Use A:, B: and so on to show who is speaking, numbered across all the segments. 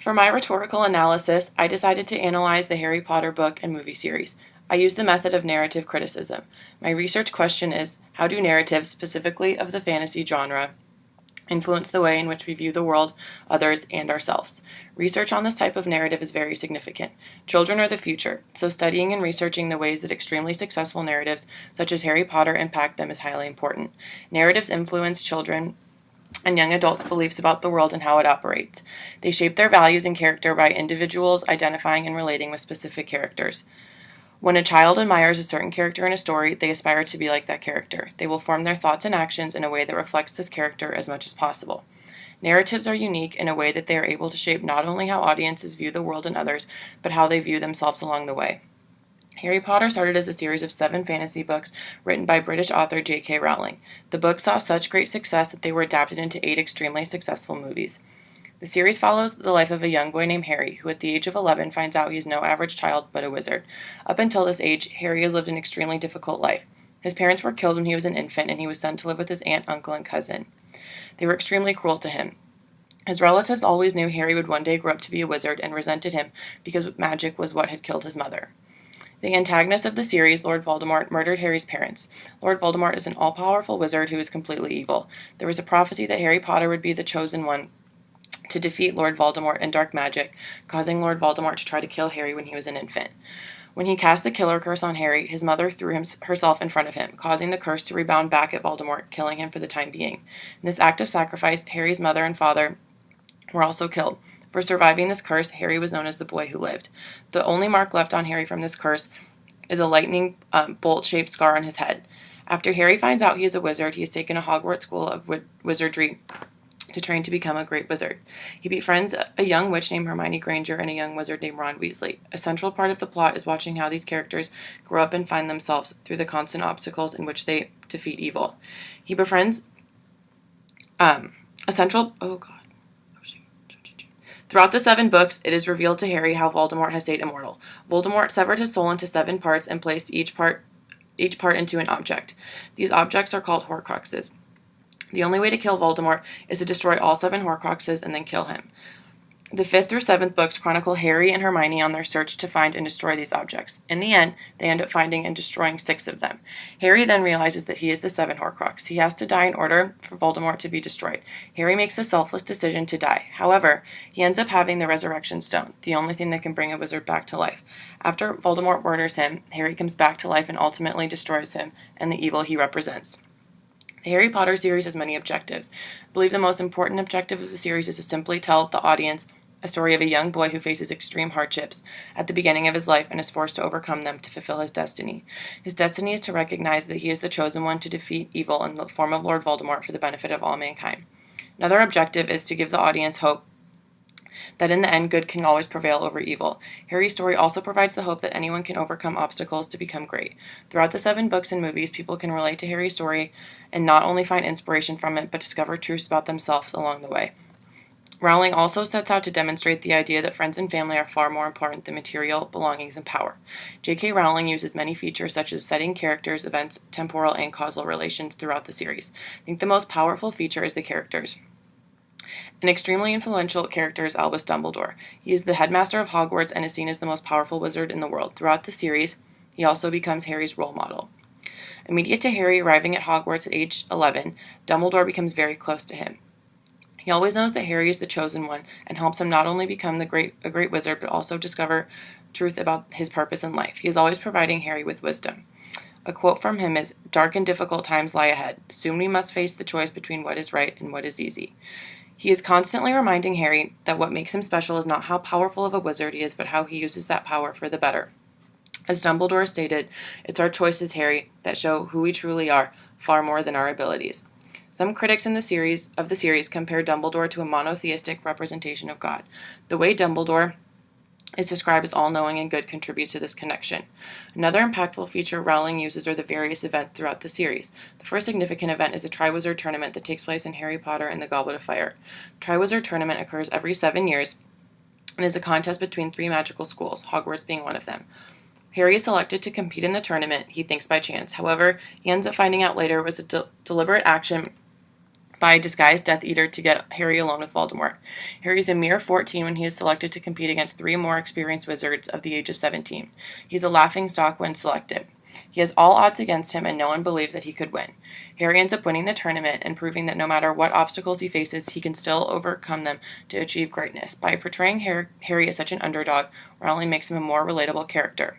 A: For my rhetorical analysis, I decided to analyze the Harry Potter book and movie series. I used the method of narrative criticism. My research question is, how do narratives, specifically of the fantasy genre, influence the way in which we view the world, others, and ourselves? Research on this type of narrative is very significant. Children are the future, so studying and researching the ways that extremely successful narratives, such as Harry Potter, impact them is highly important. Narratives influence children and young adults' beliefs about the world and how it operates. They shape their values and character by individuals identifying and relating with specific characters. When a child admires a certain character in a story, they aspire to be like that character. They will form their thoughts and actions in a way that reflects this character as much as possible. Narratives are unique in a way that they are able to shape not only how audiences view the world and others, but how they view themselves along the way. Harry Potter started as a series of 7 fantasy books written by British author J.K. Rowling. The books saw such great success that they were adapted into 8 extremely successful movies. The series follows the life of a young boy named Harry, who at the age of 11 finds out he is no average child but a wizard. Up until this age, Harry has lived an extremely difficult life. His parents were killed when he was an infant, and he was sent to live with his aunt, uncle, and cousin. They were extremely cruel to him. His relatives always knew Harry would one day grow up to be a wizard and resented him because magic was what had killed his mother. The antagonist of the series, Lord Voldemort, murdered Harry's parents. Lord Voldemort is an all-powerful wizard who is completely evil. There was a prophecy that Harry Potter would be the chosen one to defeat Lord Voldemort and dark magic, causing Lord Voldemort to try to kill Harry when he was an infant. When he cast the killer curse on Harry, his mother threw herself in front of him, causing the curse to rebound back at Voldemort, killing him for the time being. In this act of sacrifice, Harry's mother and father were also killed. For surviving this curse, Harry was known as the boy who lived. The only mark left on Harry from this curse is a lightning bolt-shaped scar on his head. After Harry finds out he is a wizard, he is taken to Hogwarts School of Wizardry to train to become a great wizard. He befriends a young witch named Hermione Granger and a young wizard named Ron Weasley. A central part of the plot is watching how these characters grow up and find themselves through the constant obstacles in which they defeat evil. He befriends Throughout the 7 books, it is revealed to Harry how Voldemort has stayed immortal. Voldemort severed his soul into 7 parts and placed each part into an object. These objects are called Horcruxes. The only way to kill Voldemort is to destroy all 7 Horcruxes and then kill him. The 5th through 7th books chronicle Harry and Hermione on their search to find and destroy these objects. In the end, they end up finding and destroying 6 of them. Harry then realizes that he is the 7th Horcrux. He has to die in order for Voldemort to be destroyed. Harry makes the selfless decision to die. However, he ends up having the Resurrection Stone, the only thing that can bring a wizard back to life. After Voldemort murders him, Harry comes back to life and ultimately destroys him and the evil he represents. The Harry Potter series has many objectives. I believe the most important objective of the series is to simply tell the audience a story of a young boy who faces extreme hardships at the beginning of his life and is forced to overcome them to fulfill his destiny. His destiny is to recognize that he is the chosen one to defeat evil in the form of Lord Voldemort for the benefit of all mankind. Another objective is to give the audience hope that in the end good can always prevail over evil. Harry's story also provides the hope that anyone can overcome obstacles to become great. Throughout the 7 books and movies, people can relate to Harry's story and not only find inspiration from it, but discover truths about themselves along the way. Rowling also sets out to demonstrate the idea that friends and family are far more important than material belongings and power. J.K. Rowling uses many features such as setting characters, events, temporal, and causal relations throughout the series. I think the most powerful feature is the characters. An extremely influential character is Albus Dumbledore. He is the headmaster of Hogwarts and is seen as the most powerful wizard in the world. Throughout the series, he also becomes Harry's role model. Immediate to Harry arriving at Hogwarts at age 11, Dumbledore becomes very close to him. He always knows that Harry is the chosen one and helps him not only become a great wizard, but also discover truth about his purpose in life. He is always providing Harry with wisdom. A quote from him is, "Dark and difficult times lie ahead. Soon we must face the choice between what is right and what is easy." He is constantly reminding Harry that what makes him special is not how powerful of a wizard he is, but how he uses that power for the better. As Dumbledore stated, "It's our choices, Harry, that show who we truly are, far more than our abilities." Some critics of the series compare Dumbledore to a monotheistic representation of God. The way Dumbledore is described as all-knowing and good contributes to this connection. Another impactful feature Rowling uses are the various events throughout the series. The first significant event is the Triwizard Tournament that takes place in Harry Potter and the Goblet of Fire. The Triwizard Tournament occurs every 7 years and is a contest between 3 magical schools, Hogwarts being one of them. Harry is selected to compete in the tournament, he thinks by chance. However, he ends up finding out later it was a deliberate action by a disguised Death Eater to get Harry alone with Voldemort. Harry is a mere 14 when he is selected to compete against 3 more experienced wizards of the age of 17. He's a laughingstock when selected. He has all odds against him, and no one believes that he could win. Harry ends up winning the tournament and proving that no matter what obstacles he faces, he can still overcome them to achieve greatness. By portraying Harry as such an underdog, Rowling makes him a more relatable character.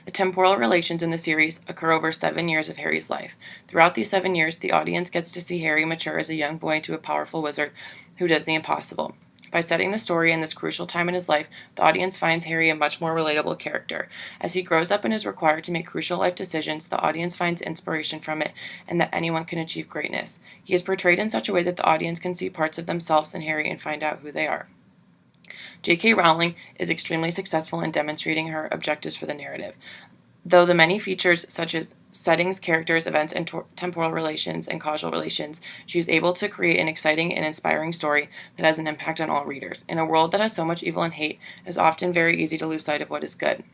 A: The temporal relations in the series occur over 7 years of Harry's life. Throughout these 7 years, the audience gets to see Harry mature as a young boy into a powerful wizard who does the impossible. By setting the story in this crucial time in his life, the audience finds Harry a much more relatable character. As he grows up and is required to make crucial life decisions, the audience finds inspiration from it and that anyone can achieve greatness. He is portrayed in such a way that the audience can see parts of themselves in Harry and find out who they are. J.K. Rowling is extremely successful in demonstrating her objectives for the narrative. Though the many features such as settings, characters, events, and temporal relations and causal relations, she is able to create an exciting and inspiring story that has an impact on all readers. In a world that has so much evil and hate, it is often very easy to lose sight of what is good.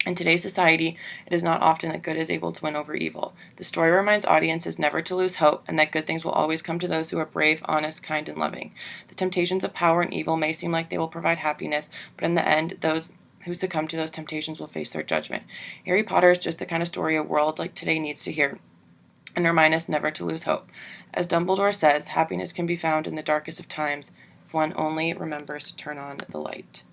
A: In today's society, it is not often that good is able to win over evil. The story reminds audiences never to lose hope and that good things will always come to those who are brave, honest, kind, and loving. The temptations of power and evil may seem like they will provide happiness, but in the end, those who succumb to those temptations will face their judgment. Harry Potter is just the kind of story a world like today needs to hear and remind us never to lose hope. As Dumbledore says, happiness can be found in the darkest of times if one only remembers to turn on the light.